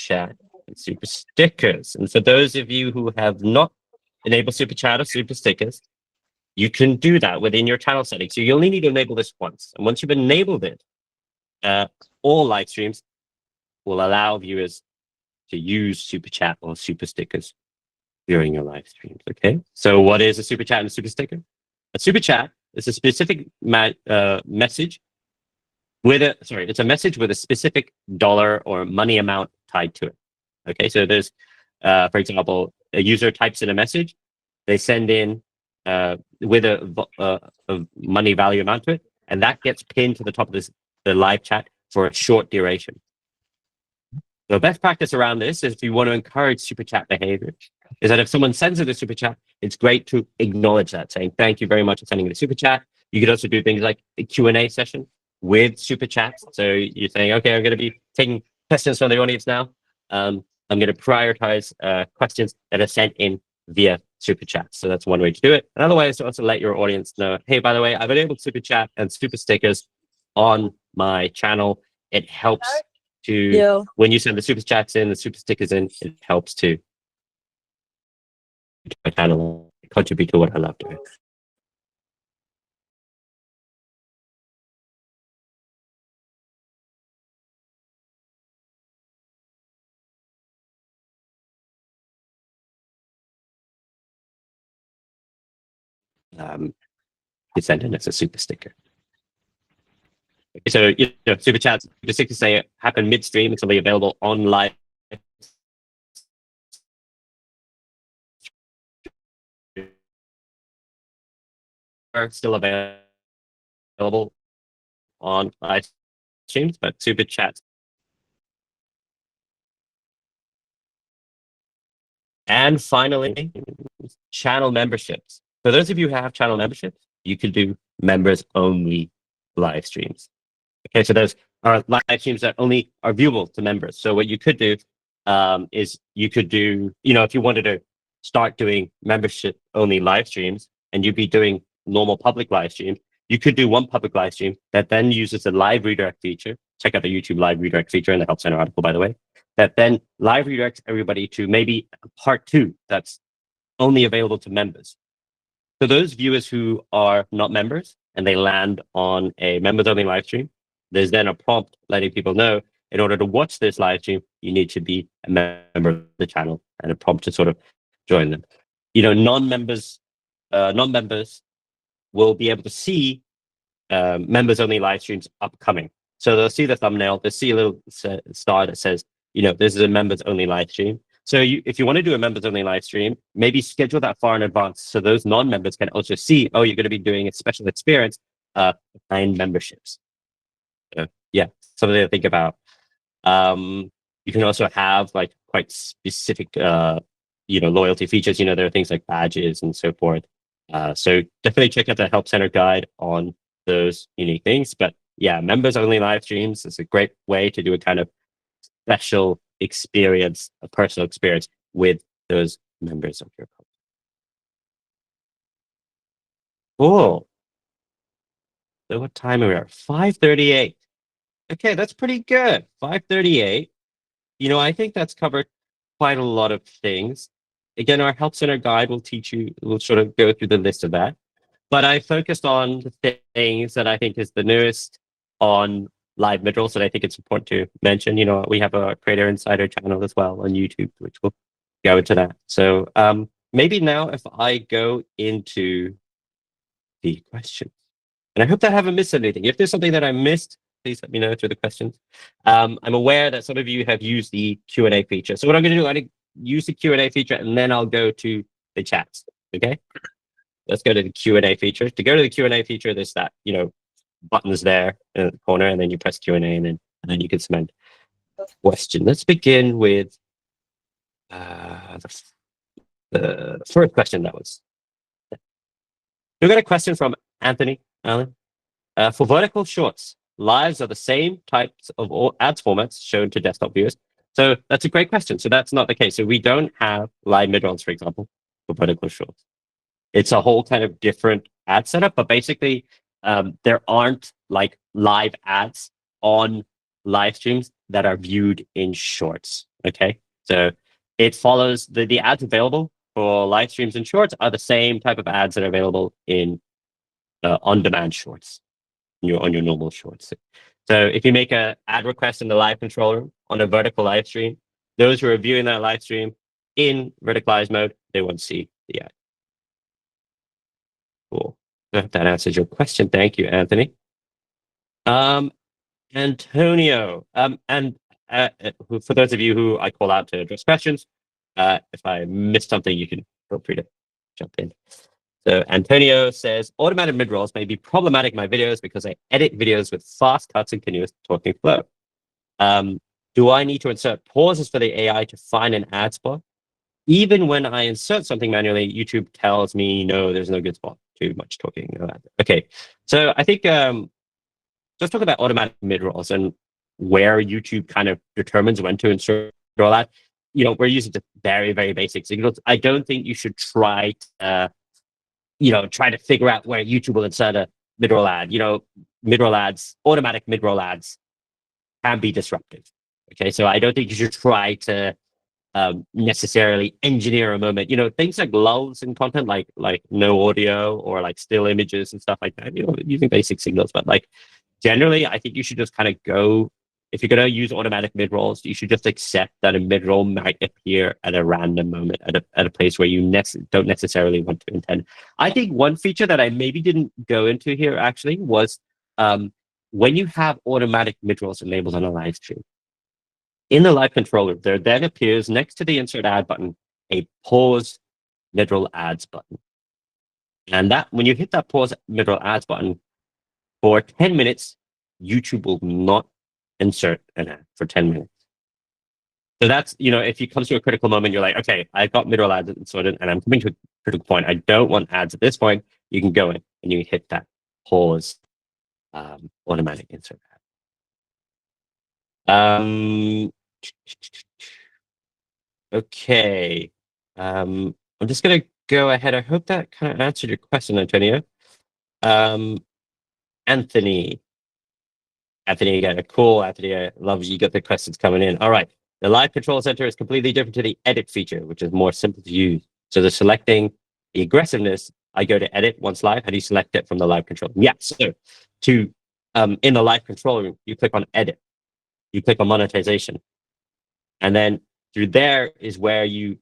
chat and super stickers. And for those of you who have not enabled super chat or super stickers, you can do that within your channel settings. So you only need to enable this once. And once you've enabled it, all live streams will allow viewers to use super chat or super stickers during your live streams. Okay. So what is a super chat and a super sticker? A super chat is a specific message with it's a message with a specific dollar or money amount tied to it. Okay. So there's, for example, a user types in a message, they send in with a money value amount to it, and that gets pinned to the top of the live chat for a short duration. The best practice around this is if you want to encourage super chat behavior, is that if someone sends in a super chat, it's great to acknowledge that, saying thank you very much for sending in a super chat. You could also do things like a Q&A session with super chats. So you're saying, okay, I'm going to be taking questions from the audience now. I'm going to prioritize questions that are sent in via super chat. So that's one way to do it. Another way is to also let your audience know, hey, by the way, I've enabled super chat and super stickers on my channel. It helps to, when you send the super chats in, the super stickers in, it helps to my channel contribute to what I love doing. You send in as a super sticker. So, super chats, super stickers say happen midstream. It's only available on live. Are still available on live streams, but super chats. And finally, channel memberships. For those of you who have channel memberships, you can do members only live streams. Okay, so those are live streams that only are viewable to members. So what you could do is you could do, if you wanted to start doing membership only live streams and you'd be doing normal public live streams, you could do one public live stream that then uses the live redirect feature. Check out the YouTube live redirect feature in the Help Center article, by the way, that then live redirects everybody to maybe part 2 that's only available to members. So those viewers who are not members and they land on a members only live stream, there's then a prompt letting people know, in order to watch this live stream, you need to be a member of the channel, and a prompt to sort of join them. Non-members will be able to see members only live streams upcoming. So they'll see the thumbnail, they'll see a little star that says, this is a members only live stream. So if you want to do a members only live stream, maybe schedule that far in advance so those non-members can also see, oh, you're going to be doing a special experience behind memberships. So, yeah, something to think about. You can also have like quite specific, loyalty features. There are things like badges and so forth. So definitely check out the Help Center guide on those unique things. But yeah, members only live streams is a great way to do a kind of special experience, a personal experience with those members of your company. Cool. So what time are we at? 5:38. Okay, that's pretty good. 5:38. I think that's covered quite a lot of things. Again, our Help Center guide will teach you, we'll sort of go through the list of that. But I focused on the things that I think is the newest on live midrolls that I think it's important to mention. We have a Creator Insider channel as well on YouTube, which will go into that. So maybe now if I go into the questions, and I hope that I haven't missed anything. If there's something that I missed, please let me know through the questions. I'm aware that some of you have used the Q&A feature. So what I'm going to do, I'm going to use the Q&A feature, and then I'll go to the chats. Okay? Let's go to the Q&A feature. To go to the Q&A feature, there's that, buttons there in the corner, and then you press Q&A, and then you can submit a question. Let's begin with the first question that was. We got a question from Anthony Allen. For vertical shorts, lives are the same types of all ads formats shown to desktop viewers. So that's a great question. So that's not the case. So we don't have live midrolls, for example, for vertical shorts. It's a whole kind of different ad setup, but basically there aren't like live ads on live streams that are viewed in shorts. Okay, so it follows the ads available for live streams and shorts are the same type of ads that are available in on-demand shorts on your normal shorts. So if you make a ad request in the live control room on a vertical live stream, those who are viewing that live stream in verticalized mode, they won't see the ad. Cool. I hope that answers your question. Thank you, Anthony. Antonio, and for those of you who I call out to address questions, if I missed something, you can feel free to jump in. So Antonio says, automated mid-rolls may be problematic in my videos because I edit videos with fast cuts and continuous talking flow. Do I need to insert pauses for the AI to find an ad spot? Even when I insert something manually, YouTube tells me, no, there's no good spot. Too much talking. No ad. Okay, so I think let's talk about automatic mid-rolls and where YouTube kind of determines when to insert all that. We're using just very, very basic signals. I don't think you should try to try to figure out where YouTube will insert a mid-roll ad. Mid-roll ads, automatic mid-roll ads can be disruptive. Okay, so I don't think you should try to necessarily engineer a moment. Things like lulls in content, like no audio or like still images and stuff like that. Using basic signals, but like generally, I think you should just kind of go. If you're going to use automatic mid rolls, you should just accept that a mid roll might appear at a random moment at a place where you don't necessarily want to intend. I think one feature that I maybe didn't go into here actually was when you have automatic mid rolls enabled on a live stream. In the live controller, there then appears next to the insert ad button a pause mid roll ads button, and that when you hit that pause mid roll ads button for 10 minutes, YouTube will not insert an ad for 10 minutes. So that's, if you come to a critical moment, you're like, okay, I've got mid-roll ads inserted and I'm coming to a critical point. I don't want ads at this point. You can go in and you can hit that pause automatic insert ad. Okay. I'm just going to go ahead. I hope that kind of answered your question, Antonio. Anthony. Anthony again, cool. Anthony, I love you got the questions coming in. All right. The live control center is completely different to the edit feature, which is more simple to use. So the selecting the aggressiveness, I go to edit once live. How do you select it from the live control? Yeah. So in the live control room, you click on edit, you click on monetization. And then through there is where you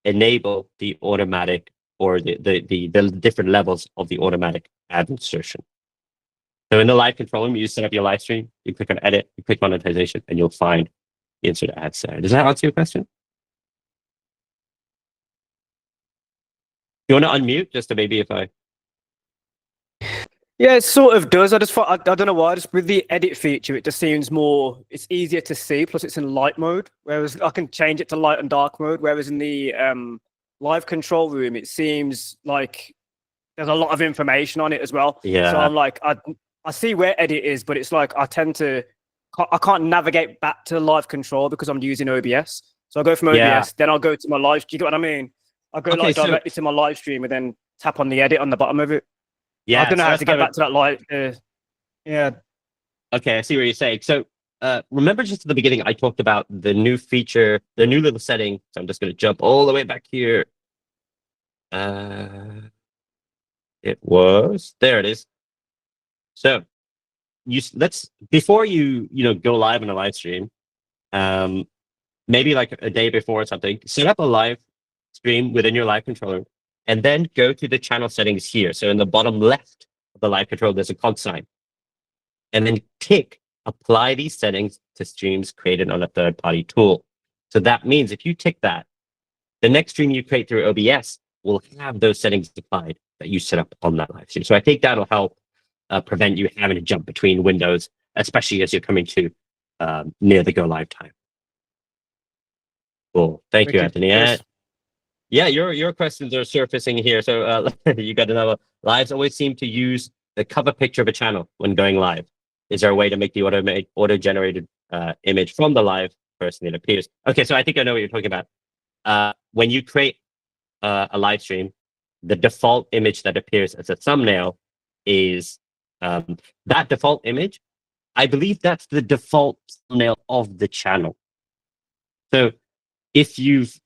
enable the automatic or the different levels of the automatic ad insertion. So in the live control room, you set up your live stream, you click on edit, you click monetization, and you'll find the insert ads there. Does that answer your question? You want to unmute just to maybe if I... Yeah, it sort of does. I just thought, I don't know why, just with the edit feature, it just seems it's easier to see, plus it's in light mode, whereas I can change it to light and dark mode, whereas in the live control room, it seems like there's a lot of information on it as well. Yeah. So I'm like, I see where edit is, but it's like I can't navigate back to live control because I'm using OBS. So I go from OBS, then I'll go to my live. Do you get what I mean? I go directly to my live stream and then tap on the edit on the bottom of it. Yeah, I don't know how to get back to that live. Yeah. Okay, I see what you're saying. So remember just at the beginning, I talked about the new feature, the new little setting. So I'm just going to jump all the way back here. There it is. So before you go live on a live stream, maybe like a day before or something, set up a live stream within your live controller, and then go to the channel settings here. So in the bottom left of the live controller, there's a cog sign, and then tick apply these settings to streams created on a third-party tool. So that means if you tick that, the next stream you create through OBS will have those settings applied that you set up on that live stream. So I think that'll help prevent you having to jump between windows, especially as you're coming to near the go live time. Cool. Thank you, Anthony. Yeah, your questions are surfacing here. So you got another. Lives always seem to use the cover picture of a channel when going live. Is there a way to make the auto-generated image from the live person that appears? Okay, so I think I know what you're talking about. When you create a live stream, the default image that appears as a thumbnail is that default image. I believe that's the default thumbnail of the channel. So if you've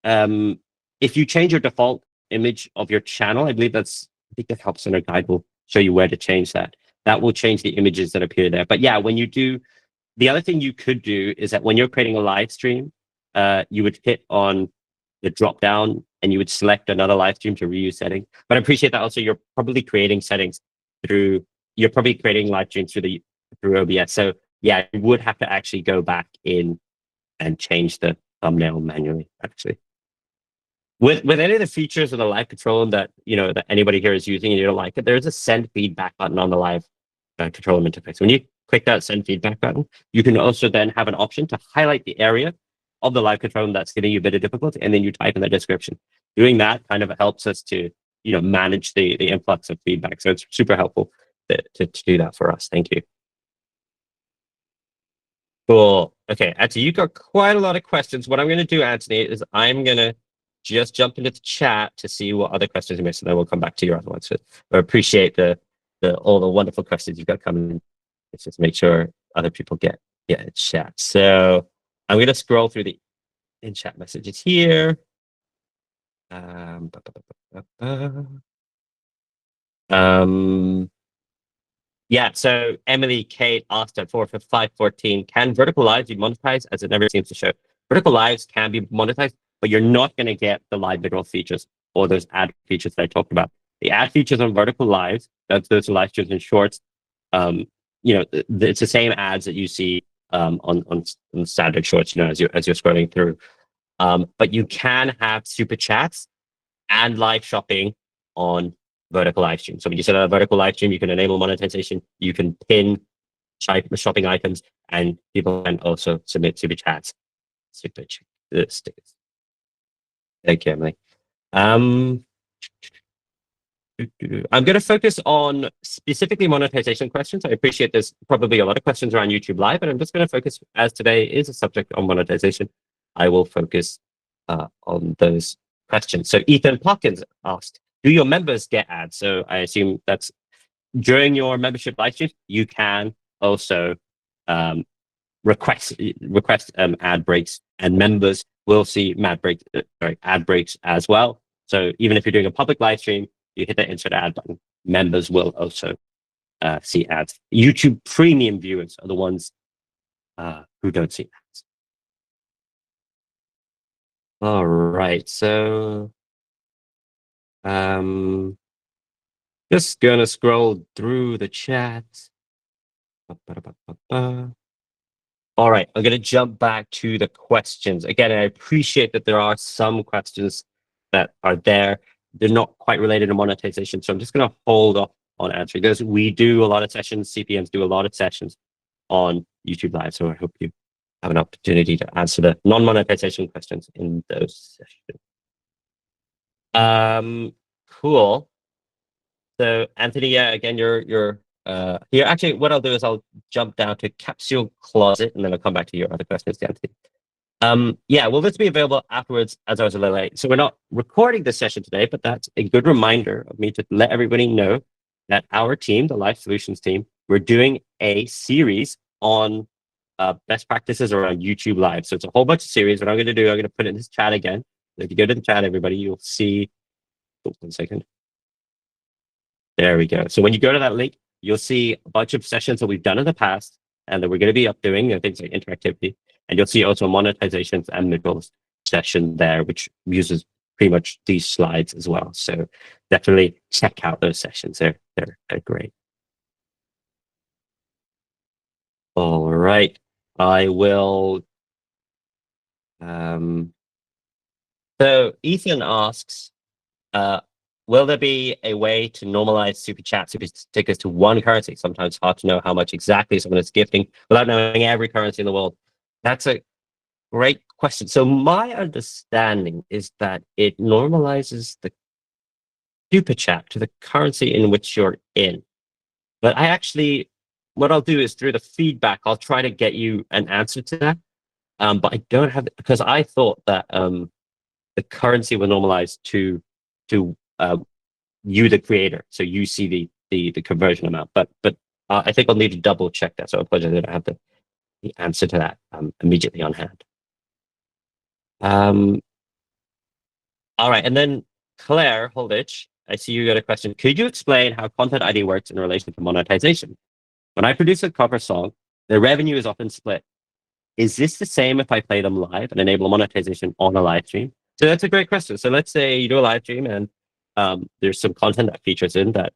if you change your default image of your channel, I think that helps in our guide. Will show you where to change that. That will change the images that appear there. But yeah, when you do, the other thing you could do is that when you're creating a live stream, you would hit on the drop down and you would select another live stream to reuse settings. But I appreciate that also you're probably creating settings you're probably creating live streams through OBS. So yeah, you would have to actually go back in and change the thumbnail manually, actually. With any of the features of the live control that that anybody here is using and you don't like it, there's a send feedback button on the live control interface. When you click that send feedback button, you can also then have an option to highlight the area of the live control that's giving you a bit of difficulty, and then you type in the description. Doing that kind of helps us to manage the influx of feedback. So it's super helpful to do that for us. Thank you. Cool. Okay, Anthony, you got quite a lot of questions. What I'm going to do, Anthony, is I'm going to just jump into the chat to see what other questions you missed, and then we'll come back to your other ones. So I appreciate all the wonderful questions you've got coming in. Let's just make sure other people get a chat. So I'm going to scroll through the in-chat messages here. Yeah, so Emily Kate asked at 514, can vertical lives be monetized, as it never seems to show? Vertical lives can be monetized, but you're not going to get the live mid-roll features or those ad features that I talked about. The ad features on vertical lives, that's those live streams and shorts, it's the same ads that you see on standard shorts, as you're scrolling through. But you can have super chats and live shopping on vertical live stream. So when you set up a vertical live stream, you can enable monetization, you can pin shopping items, and people can also submit super chats. Stickers. Thank you, Emily. I'm going to focus on specifically monetization questions. I appreciate there's probably a lot of questions around YouTube Live, but I'm just going to focus, as today is a subject on monetization, I will focus on those questions. So Ethan Parkins asked, do your members get ads? So I assume that's during your membership live stream, you can also request ad breaks, and members will see ad breaks as well. So even if you're doing a public live stream, you hit the insert ad button, members will also see ads. YouTube premium viewers are the ones who don't see ads. All right, so just gonna scroll through the chat. All right, I'm gonna jump back to the questions. Again, I appreciate that there are some questions that are there. They're not quite related to monetization, so I'm just gonna hold off on answering those. We do a lot of sessions, CPMs do a lot of sessions on YouTube Live, so I hope you have an opportunity to answer the non-monetization questions in those sessions. Cool. So Anthony, yeah, again, you're here. Actually, what I'll do is I'll jump down to Capsule Closet, and then I'll come back to your other questions, Anthony. Yeah, will this be available afterwards, as I was a little late? So we're not recording this session today, but that's a good reminder of me to let everybody know that our team, the Life Solutions team, we're doing a series on best practices around YouTube Live. So it's a whole bunch of series. What I'm going to do, I'm going to put it in this chat again. So if you go to the chat, everybody, you'll see. Oh, 1 second. There we go. So when you go to that link, you'll see a bunch of sessions that we've done in the past and that we're going to be doing, things like interactivity. And you'll see also monetizations and middles session there, which uses pretty much these slides as well. So definitely check out those sessions. They're great. All right. I will. So Ethan asks, will there be a way to normalize super chat, super stickers to one currency? Sometimes it's hard to know how much exactly someone is gifting without knowing every currency in the world. That's a great question. So my understanding is that it normalizes the super chat to the currency in which you're in. But what I'll do is through the feedback, I'll try to get you an answer to that. But I don't have, because I thought that the currency will normalize to you, the creator, so you see the conversion amount. But I think I'll need to double check that. So I apologize, I don't have the answer to that immediately on hand. All right, and then Claire Holditch, I see you got a question. Could you explain how content ID works in relation to monetization? When I produce a cover song, the revenue is often split. Is this the same if I play them live and enable monetization on a live stream? So that's a great question. So let's say you do a live stream and there's some content that features in that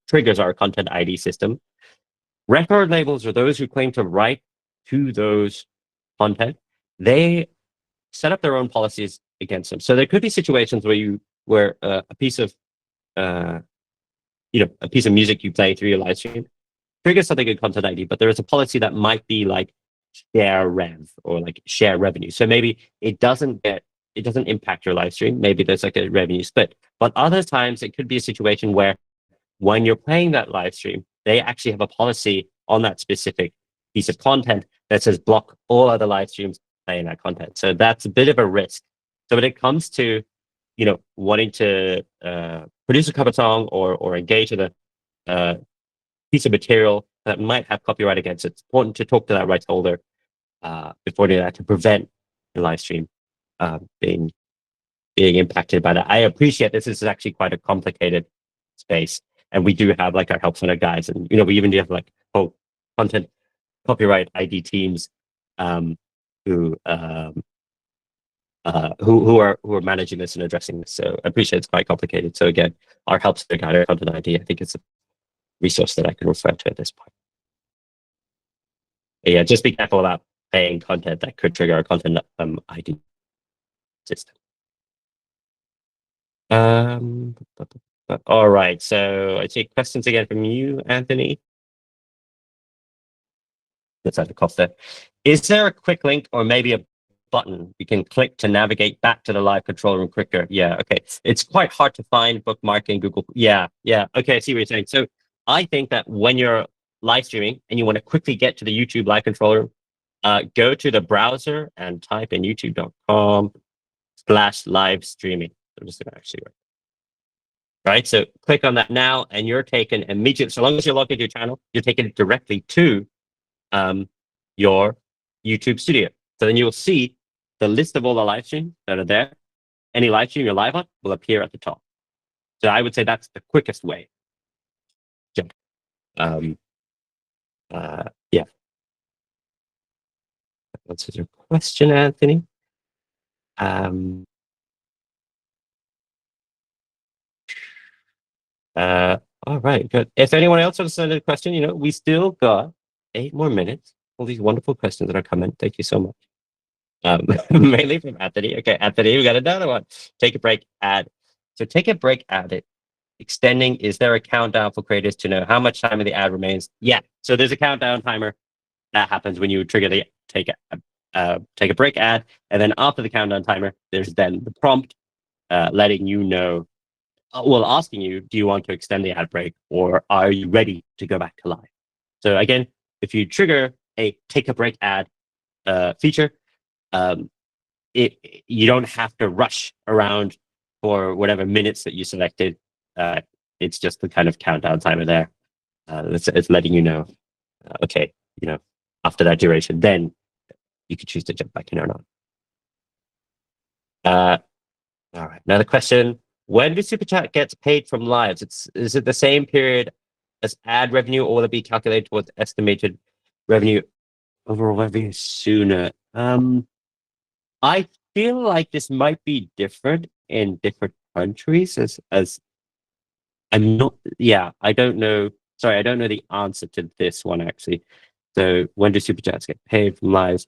triggers our content ID system. Record labels are those who claim to write to those content. They set up their own policies against them. So there could be situations where a piece of uh, a piece of music you play through your live stream triggers something in content ID, but there is a policy that might be like share rev or like share revenue. So maybe it doesn't impact your live stream. Maybe there's like a revenue split. But other times it could be a situation where when you're playing that live stream, they actually have a policy on that specific piece of content that says block all other live streams playing that content. So that's a bit of a risk. So when it comes to, wanting to produce a cover song or engage in a piece of material that might have copyright against it, it's important to talk to that rights holder before doing that to prevent the live stream being impacted by that. I appreciate this is actually quite a complicated space, and we do have like our help center guys, and we even do have like content copyright ID teams who are managing this and addressing this. So I appreciate it's quite complicated. So again, our help center guide, our content ID, I think it's a resource that I can refer to at this point. But yeah, just be careful about paying content that could trigger a content ID system. All right, so I take questions again from you, Anthony. Let's have the cost there. Is there a quick link or maybe a button you can click to navigate back to the live control room quicker? Yeah, okay. It's quite hard to find bookmarking Google. Yeah. Okay, I see what you're saying. So I think that when you're live streaming and you want to quickly get to the YouTube live control room, go to the browser and type in youtube.com/live streaming. I'm just going to actually work. Right, so click on that now, and you're taken immediately. So long as you're logged into your channel, you're taken directly to your YouTube studio. So then you'll see the list of all the live streams that are there. Any live stream you're live on will appear at the top. So I would say that's the quickest way. Yeah. That's your question, Anthony. All right, good. If anyone else wants to send a question, we still got 8 more minutes. All these wonderful questions that are coming. Thank you so much. Mainly from Anthony. Okay, Anthony, we got another one. Take a break ad. So take a break ad. Extending, is there a countdown for creators to know how much time of the ad remains? Yeah, so there's a countdown timer that happens when you trigger the take a break ad, and then after the countdown timer, there's then the prompt letting you know, asking you, do you want to extend the ad break or are you ready to go back to live? So again, if you trigger a take a break ad feature, you don't have to rush around for whatever minutes that you selected. It's just the kind of countdown timer there. It's letting you know, okay, after that duration, then you could choose to jump back in or not. All right, another question. When do Super Chat gets paid from lives? Is it the same period as ad revenue, or will it be calculated towards estimated revenue, overall revenue sooner? I feel like this might be different in different countries as I'm not, yeah, I don't know. Sorry, I don't know the answer to this one actually. So when do Super Chats get paid from lives?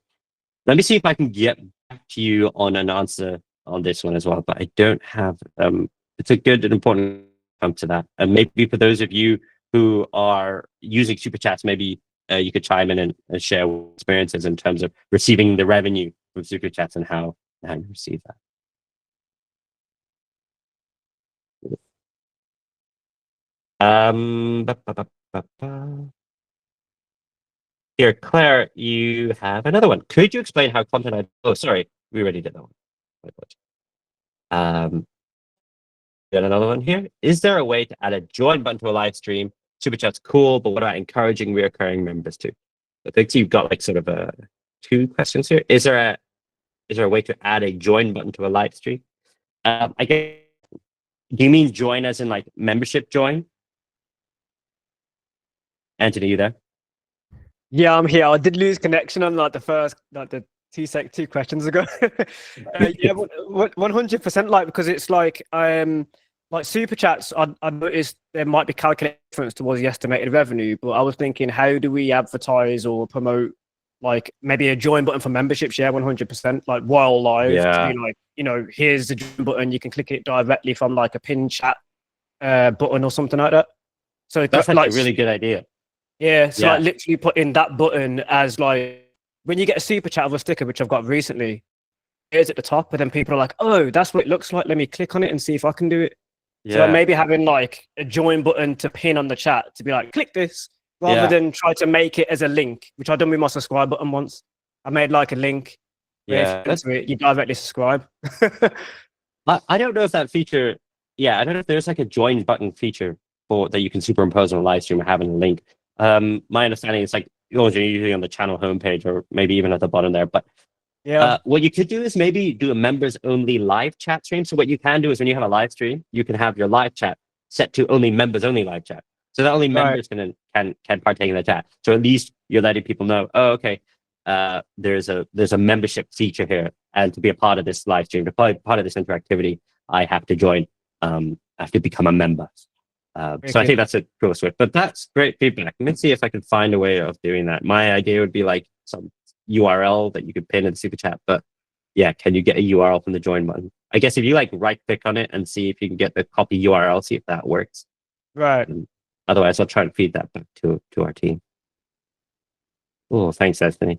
Let me see if I can get back to you on an answer on this one as well, but I don't have, it's a good and important come to that. And maybe for those of you who are using Super Chats, maybe you could chime in and share experiences in terms of receiving the revenue from Super Chats and how you receive that. Here, Claire, you have another one. Could you explain how content? Oh, sorry, we already did that one. Got another one here. Is there a way to add a join button to a live stream? Super chat's cool, but what about encouraging reoccurring members too? I think you've got like sort of 2 questions here. Is there is there a way to add a join button to a live stream? I guess, do you mean join as in like membership join? Anthony, you there? Yeah, I'm here. I did lose connection on like the first, like the two questions ago. Yeah, 100%. Like because it's like super chats. I noticed there might be calculated difference towards the estimated revenue, but I was thinking, how do we advertise or promote like maybe a join button for memberships? Yeah, 100%. Like while live, to be like, here's the join button. You can click it directly from like a pin chat button or something like that. So That's like a really good idea. yeah, so like literally putting that button as like when you get a super chat of a sticker, which I've got recently, it's at the top, but then people are like, oh, that's what it looks like. Let me click on it and see if I can do it. So like maybe having like a join button to pin on the chat to be like, click this, rather than try to make it as a link, which I've done with my subscribe button once. I made like a link. Yeah, if you you directly subscribe. I don't know if that feature. Yeah, I don't know if there's like a join button feature for that you can superimpose on a live stream or having a link. My understanding is like you're usually on the channel homepage or maybe even at the bottom there. But what you could do is maybe do a members only live chat stream. So what you can do is when you have a live stream, you can have your live chat set to only members only live chat. So that only members can partake in the chat. So at least you're letting people know, oh, okay, there's a membership feature here, and to be a part of this live stream, to be part of this interactivity, I have to join. I have to become a member. So I think that's a cool switch. But that's great feedback. Let me see if I can find a way of doing that. My idea would be like some URL that you could pin in the super chat. But yeah, can you get a URL from the join button? I guess if you like right click on it and see if you can get the copy URL, see if that works. Right. Otherwise, I'll try and feed that back to our team. Oh, thanks, Anthony.